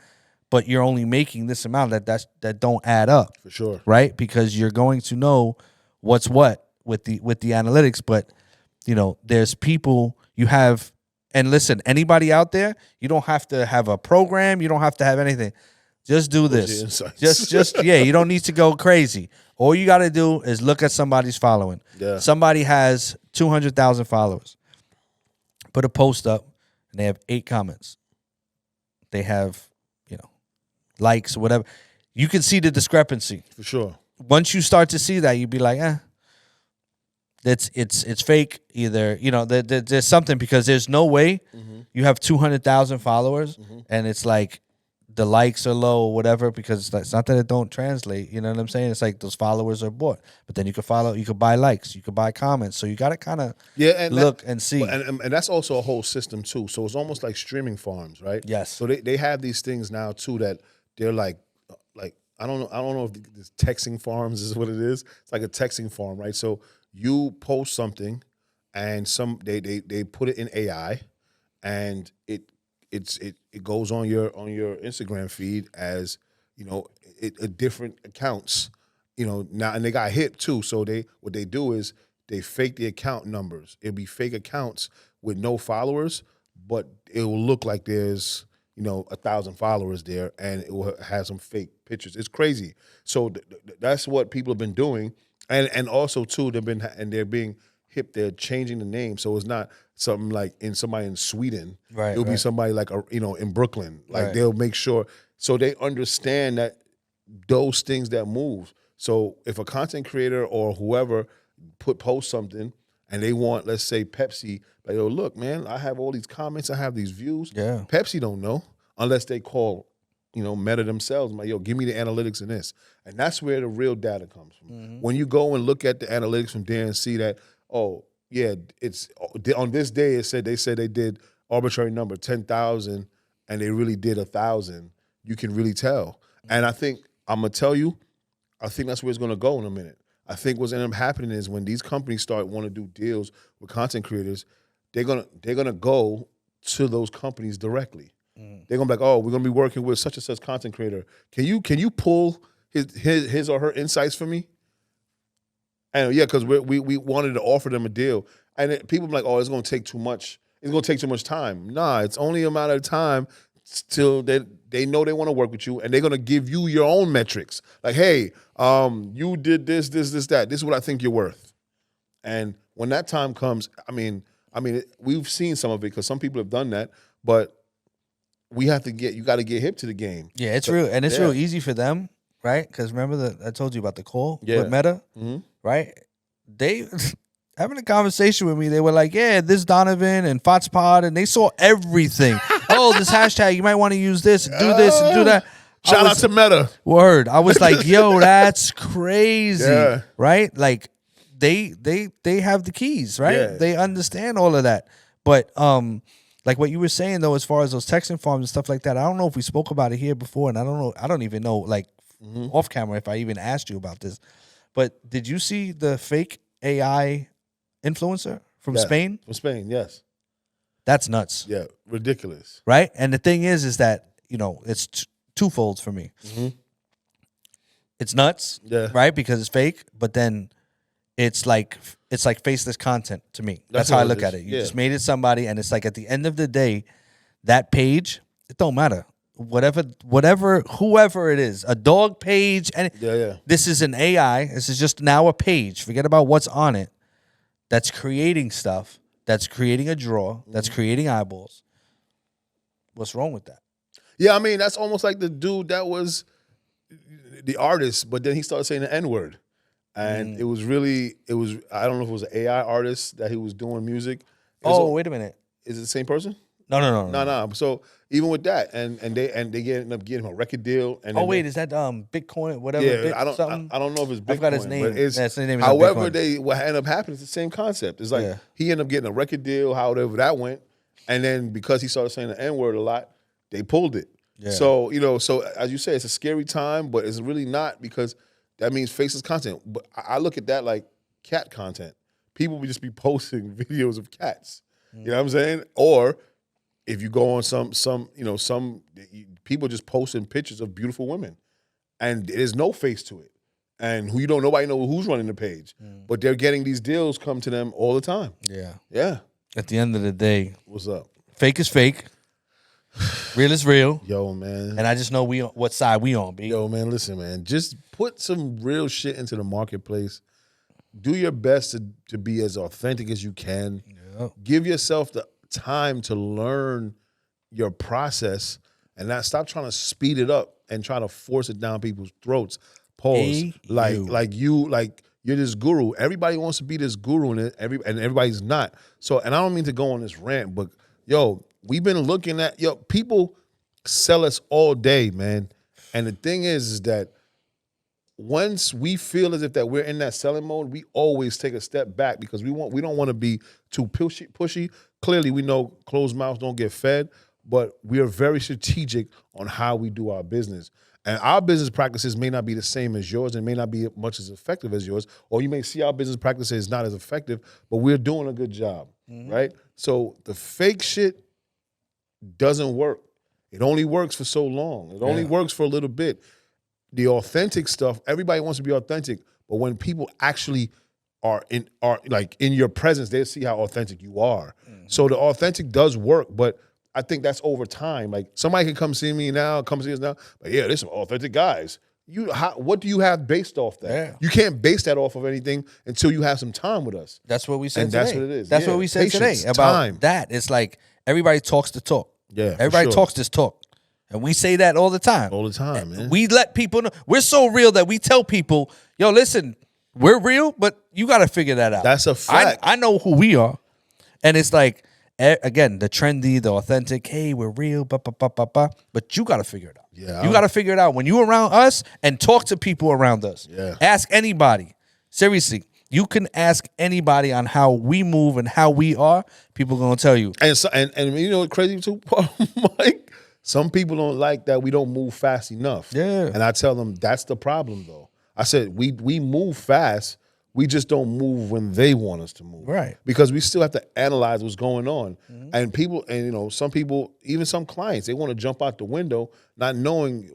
but you're only making this amount that don't add up. For sure. Right? Because you're going to know what's what with the analytics, but there's people you have, and listen, anybody out there, you don't have to have a program, you don't have to have anything. Just do this. Just you don't need to go crazy. All you got to do is look at somebody's following. Yeah. Somebody has 200,000 followers. Put a post up, and they have 8 comments. They have, likes, whatever. You can see the discrepancy. For sure. Once you start to see that, you'd be like, it's fake. Either there's something, because there's no way you have 200,000 followers and it's like the likes are low or whatever, because it's not that it don't translate. You know what I'm saying? It's like those followers are bought, but then you could buy likes, you could buy comments. So you got to kind of look and see. And that's also a whole system too. So it's almost like streaming farms, right? Yes. So they have these things now too that they're like I don't know if this texting farms is what it is. It's like a texting farm, right? So you post something, and they put it in AI, and it goes on your Instagram feed as different accounts, now, and they got hip too. So what they do is they fake the account numbers. It'll be fake accounts with no followers, but it will look like there's 1,000 followers there, and it will have some fake pictures. It's crazy. So that's what people have been doing, and also too they're being hip. They're changing the name, so it's not something like somebody in Sweden. Right. It'll be somebody like in Brooklyn. Like they'll make sure, so they understand that those things that move. So if a content creator or whoever post something and they want, let's say Pepsi, like, oh look, man, I have all these comments, I have these views. Yeah. Pepsi don't know unless they call, Meta themselves. I'm like, yo, give me the analytics in this, and that's where the real data comes from. When you go and look at the analytics from there and see that, oh yeah, it's on this day. They said they did arbitrary number 10,000, and they really did 1,000. You can really tell. And I think I'm gonna tell you, I think that's where it's gonna go in a minute. I think what's ended up happening is when these companies start want to do deals with content creators, they're gonna go to those companies directly. They're gonna be like, oh, we're gonna be working with such and such content creator. Can you pull his or her insights for me? And because we wanted to offer them a deal, and people be like, oh, it's gonna take too much. It's gonna take too much time. Nah, it's only a matter of time till they know they want to work with you, and they're gonna give you your own metrics. Like, hey, you did this, that. This is what I think you're worth. And when that time comes, I mean, we've seen some of it because some people have done that, but you got to get hip to the game. Yeah, it's real, and it's real easy for them, right? Because remember I told you about the call with Meta, right? having a conversation with me. They were like, yeah, this Donovan and Fotspod, and they saw everything. Oh, this hashtag, you might want to use this, and do this, and do that. Shout out to Meta. Word. I was like, yo, that's crazy. Yeah. Right? Like, they have the keys, right? Yeah. They understand all of that. But like what you were saying though, as far as those texting farms and stuff like that, I don't know if we spoke about it here before, and I don't even know, like, off camera if I even asked you about this. But did you see the fake AI influencer from Spain? From Spain, yes. That's nuts. Yeah, ridiculous. Right? And the thing is that, it's twofold for me. It's nuts, right? Because it's fake, but then it's like faceless content to me. That's how I look at it. You just made it somebody, and it's like at the end of the day, that page, it don't matter. Whatever, whoever it is, a dog page, and this is an AI. This is just now a page. Forget about what's on it. That's creating stuff. That's creating a draw. That's creating eyeballs. What's wrong with that? Yeah, I mean, that's almost like the dude that was the artist, but then he started saying the N-word. And it was I don't know if it was an AI artist that he was doing music. Wait a minute. Is it the same person? No. So even with that, and they end up getting him a record deal. And is that Bitcoin, whatever? Yeah, I don't know if it's Bitcoin. I forgot his name. But his name is however, Bitcoin. what ended up happening is the same concept. It's like he ended up getting a record deal, however that went, and then because he started saying the N-word a lot, they pulled it. Yeah. So so as you say, it's a scary time, but it's really not, because that means faceless content. But I look at that like cat content. People would just be posting videos of cats. You know what I'm saying? Or if you go on some people just posting pictures of beautiful women, and there's no face to it, and nobody know who's running the page, but they're getting these deals come to them all the time. Yeah. At the end of the day, what's up? Fake is fake. Real is real. Yo, man. And I just know what side we on, B. Yo, man, listen, man. Just put some real shit into the marketplace. Do your best to be as authentic as you can. Yep. Give yourself the time to learn your process, and not stop trying to speed it up and try to force it down people's throats. Pause. Like you're this guru. Everybody wants to be this guru, and everybody's not. So, and I don't mean to go on this rant, but yo, we've been looking at people sell us all day, man. And the thing is that once we feel as if that we're in that selling mode, we always take a step back, because we don't want to be too pushy. Clearly, we know closed mouths don't get fed, but we are very strategic on how we do our business. And our business practices may not be the same as yours, and may not be much as effective as yours, or you may see our business practices not as effective, but we're doing a good job, right? So the fake shit doesn't work. It only works for so long. It only works for a little bit. The authentic stuff, everybody wants to be authentic, but when people actually are in your presence, they see how authentic you are. So the authentic does work, but I think that's over time. Like, somebody can come see me now, come see us now, but yeah, there's some authentic guys. What do you have based off that? Yeah. You can't base that off of anything until you have some time with us. That's what we said and today. That's what it is. That's what we said today about that. It's like everybody talks the talk. Yeah, everybody talks this talk. And we say that all the time. All the time, man. We let people know. We're so real that we tell people, yo, listen, we're real, but you got to figure that out. That's a fact. I know who we are. And it's like, again, the trendy, the authentic, hey, we're real, but you got to figure it out. Yeah, you got to figure it out when you're around us, and talk to people around us. Yeah. Ask anybody. Seriously, you can ask anybody on how we move and how we are. People are going to tell you. And you know what's crazy too, Mike? Some people don't like that we don't move fast enough. Yeah. And I tell them that's the problem, though. I said we move fast. We just don't move when they want us to move. Right. Because we still have to analyze what's going on. And people, and some people, even some clients, they want to jump out the window not knowing,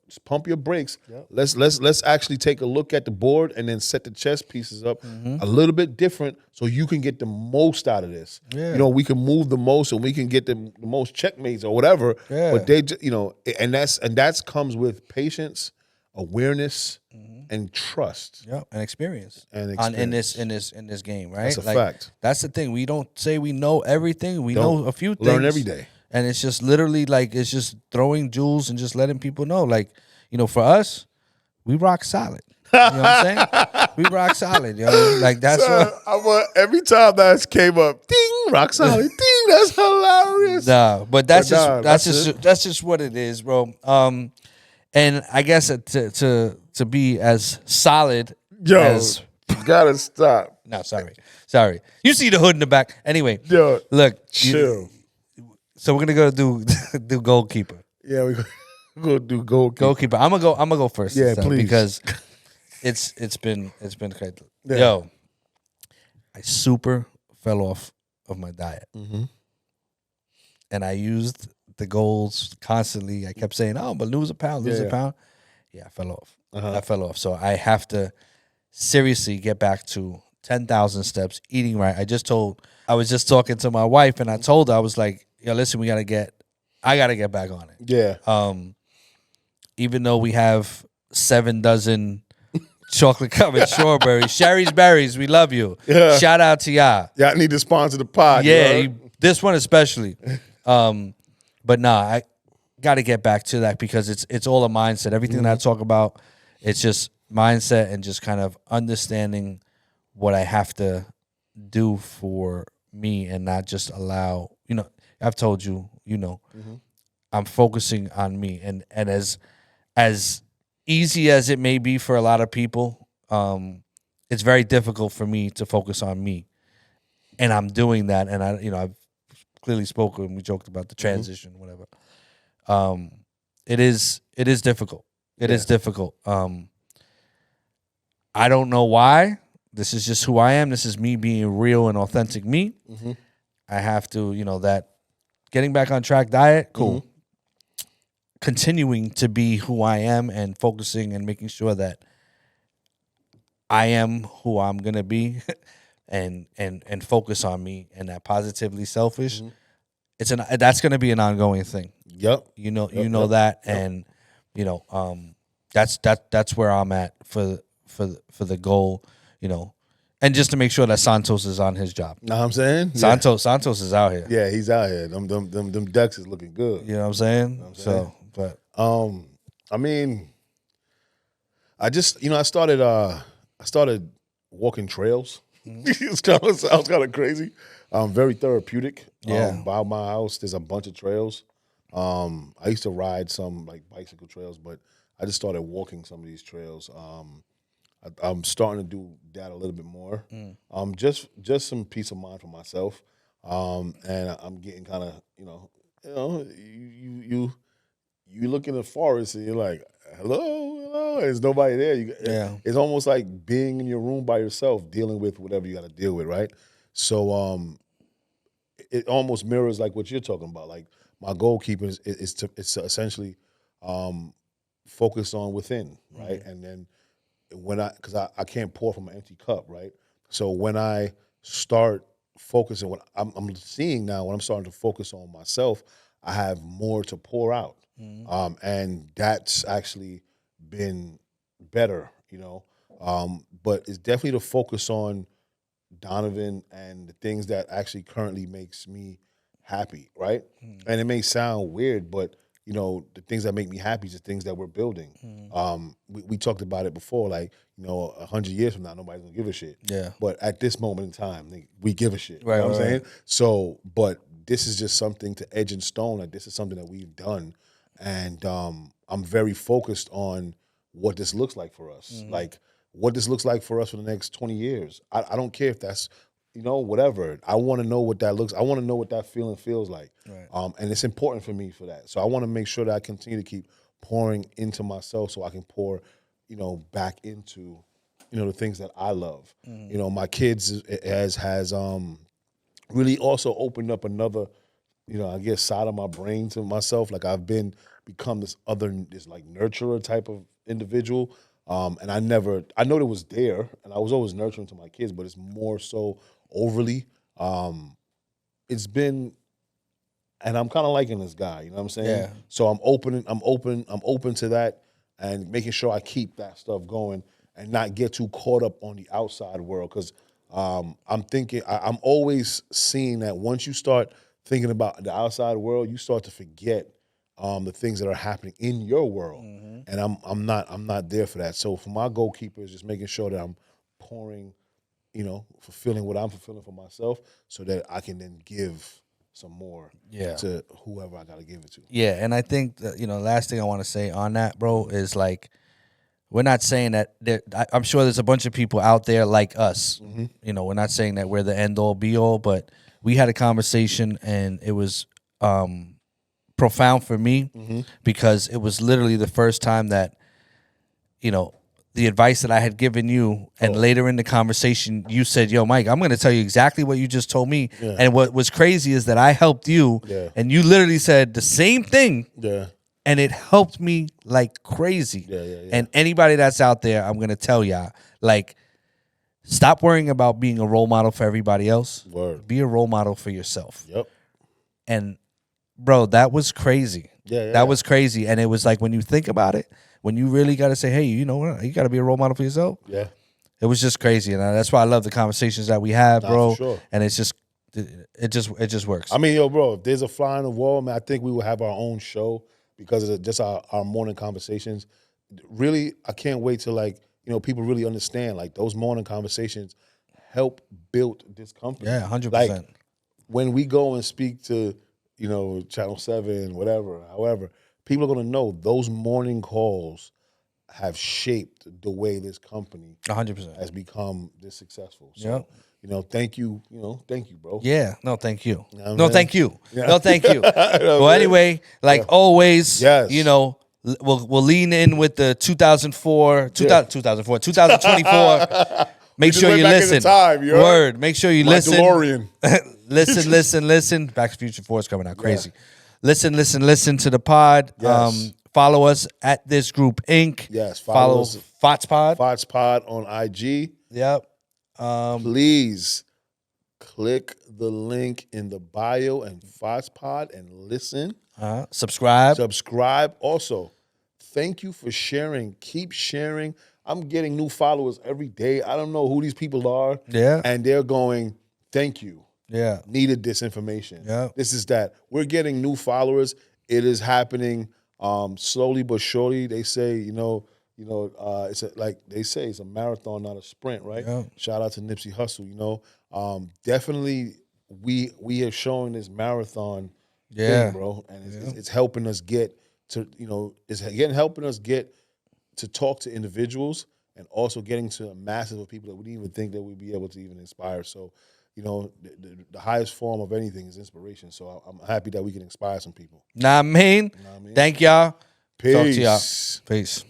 just pump your brakes. Yep. Let's actually take a look at the board and then set the chess pieces up a little bit different, so you can get the most out of this. Yeah. We can move the most, and we can get the most checkmates or whatever. Yeah. But they, and that's comes with patience, awareness, and trust. Yeah, and experience. In this game, right? That's a fact. That's the thing. We don't say we know everything. We know a few things. Learn every day. And it's just literally it's just throwing jewels and just letting people know. For us, we rock solid. You know what I'm saying? We rock solid, yo. Like that's what. I want every time that came up, ding, rock solid, ding. That's hilarious. Nah, but that's that's just what it is, bro. And I guess to be as solid as. You gotta stop. No, sorry. You see the hood in the back. Anyway, Yo, look, chill. So we're gonna go do goalkeeper. Yeah, we're gonna do goalkeeper. I'm gonna go first. Yeah, please. Because it's been crazy. Yeah. Yo, I super fell off of my diet, and I used the goals constantly. I kept saying, "Oh, but lose a pound, lose a pound." Yeah, I fell off. I fell off. So I have to seriously get back to 10,000 steps, eating right. I was just talking to my wife, and I told her, I was like, yo, listen, I gotta get back on it. Yeah. Even though we have 7 dozen chocolate covered strawberries, Sherry's Berries, we love you. Yeah. Shout out to y'all. Y'all need to sponsor the pod. Yeah, this one especially. But nah, I gotta get back to that because it's all a mindset. Everything that I talk about, it's just mindset and just kind of understanding what I have to do for me and not just allow, I've told you, I'm focusing on me. And as easy as it may be for a lot of people, it's very difficult for me to focus on me. And I'm doing that. And I've clearly spoken, we joked about the transition, whatever. It is difficult. It is difficult. I don't know why. This is just who I am. This is me being real and authentic me. I have to, that getting back on track diet, cool. Continuing to be who I am and focusing and making sure that I am who I'm gonna be and focus on me and that positively selfish. That's gonna be an ongoing thing. Yep. You know that. And that's where I'm at for the goal, and just to make sure that Santos is on his job. Know what I'm saying? Santos is out here. Yeah, he's out here. Them ducks is looking good. You know what I'm saying? So, but I mean, I just I started walking trails. It sounds kind of crazy. Very therapeutic. Yeah. By my house, there's a bunch of trails. I used to ride some like bicycle trails, but I just started walking some of these trails. I'm starting to do that a little bit more. Just some peace of mind for myself. And I'm getting kind of, you look in the forest and you're like, hello, there's nobody there. It's almost like being in your room by yourself, dealing with whatever you got to deal with, right? So it almost mirrors like what you're talking about. Like my goalkeeping is to essentially focus on within, right? And then because I can't pour from an empty cup, right? So when I start focusing, what I'm seeing now, when I'm starting to focus on myself, I have more to pour out. And that's actually been better, but it's definitely to focus on Donovan and the things that actually currently makes me happy, right? And it may sound weird, but the things that make me happy is the things that we're building. We talked about it before, like 100 years from now, nobody's gonna give a shit. Yeah. But at this moment in time, we give a shit. Right, you know what I'm right. saying? So, but this is just something to edge in stone. Like this is something that we've done, and I'm very focused on what this looks like for us. Like what this looks like for us for the next 20 years. I don't care if that's whatever. I want to know what that looks. I want to know what that feeling feels like. Right. And it's important for me for that. So I want to make sure that I continue to keep pouring into myself, so I can pour, back into, the things that I love. My kids has really also opened up another, I guess, side of my brain to myself. Like I've become this like nurturer type of individual. And I know it was there, and I was always nurturing to my kids, but it's more so overly. It's been, and I'm kind of liking this guy. You know what I'm saying? Yeah. So I'm open to that, and making sure I keep that stuff going and not get too caught up on the outside world. Because I'm thinking, I'm always seeing that once you start thinking about the outside world, you start to forget the things that are happening in your world. And I'm not there for that. So for my goalkeeper is just making sure that I'm pouring, fulfilling what I'm fulfilling for myself, so that I can then give some more to whoever I got to give it to. Yeah, and I think that, last thing I want to say on that, bro, is like, we're not saying that I'm sure there's a bunch of people out there like us. We're not saying that we're the end all be all, but we had a conversation and it was profound for me because it was literally the first time that, the advice that I had given you, and later in the conversation, you said, yo, Myq, I'm going to tell you exactly what you just told me. Yeah. And what was crazy is that I helped you, and you literally said the same thing, and it helped me like crazy. And anybody that's out there, I'm going to tell y'all, like, stop worrying about being a role model for everybody else. Be a role model for yourself. And, bro, that was crazy. That was crazy. And it was like, when you think about it, when you really got to say, hey, you know what, you got to be a role model for yourself. It was just crazy, and that's why I love the conversations that we have, bro. For sure. And it just works. I mean, yo, bro, if there's a fly on the wall, man, I think we will have our own show because of just our morning conversations. Really, I can't wait till people really understand, like, those morning conversations help build this company. Yeah, 100%. Like, when we go and speak to, Channel 7, whatever, however, people are going to know those morning calls have shaped the way this company 100% has become this successful. So, thank you. Thank you, bro. Yeah. No, thank you. No, thank you. No, thank you. Well, anyway, like always, we'll lean in with the 2024. Make sure you listen. Word. Make sure you listen. DeLorean. Listen. Back to Future 4 is coming out crazy. Listen to the pod. Yes. Follow us at This Group Inc. Yes. Follow FOTSPod. FOTSPod on IG. Yep. Please click the link in the bio and FOTSPod and listen. Subscribe. Also, thank you for sharing. Keep sharing. I'm getting new followers every day. I don't know who these people are. Yeah. And they're going, thank you. Yeah. Needed this information. Yeah. This is that. We're getting new followers. It is happening slowly but surely. They say, it's it's a marathon, not a sprint, right? Yeah. Shout out to Nipsey Hussle, definitely we are showing this marathon thing, bro. And it's helping us get to, helping us get to talk to individuals and also getting to a massive of people that we didn't even think that we'd be able to even inspire. So, the highest form of anything is inspiration. So I'm happy that we can inspire some people. Thank y'all. Peace. Talk to y'all. Peace.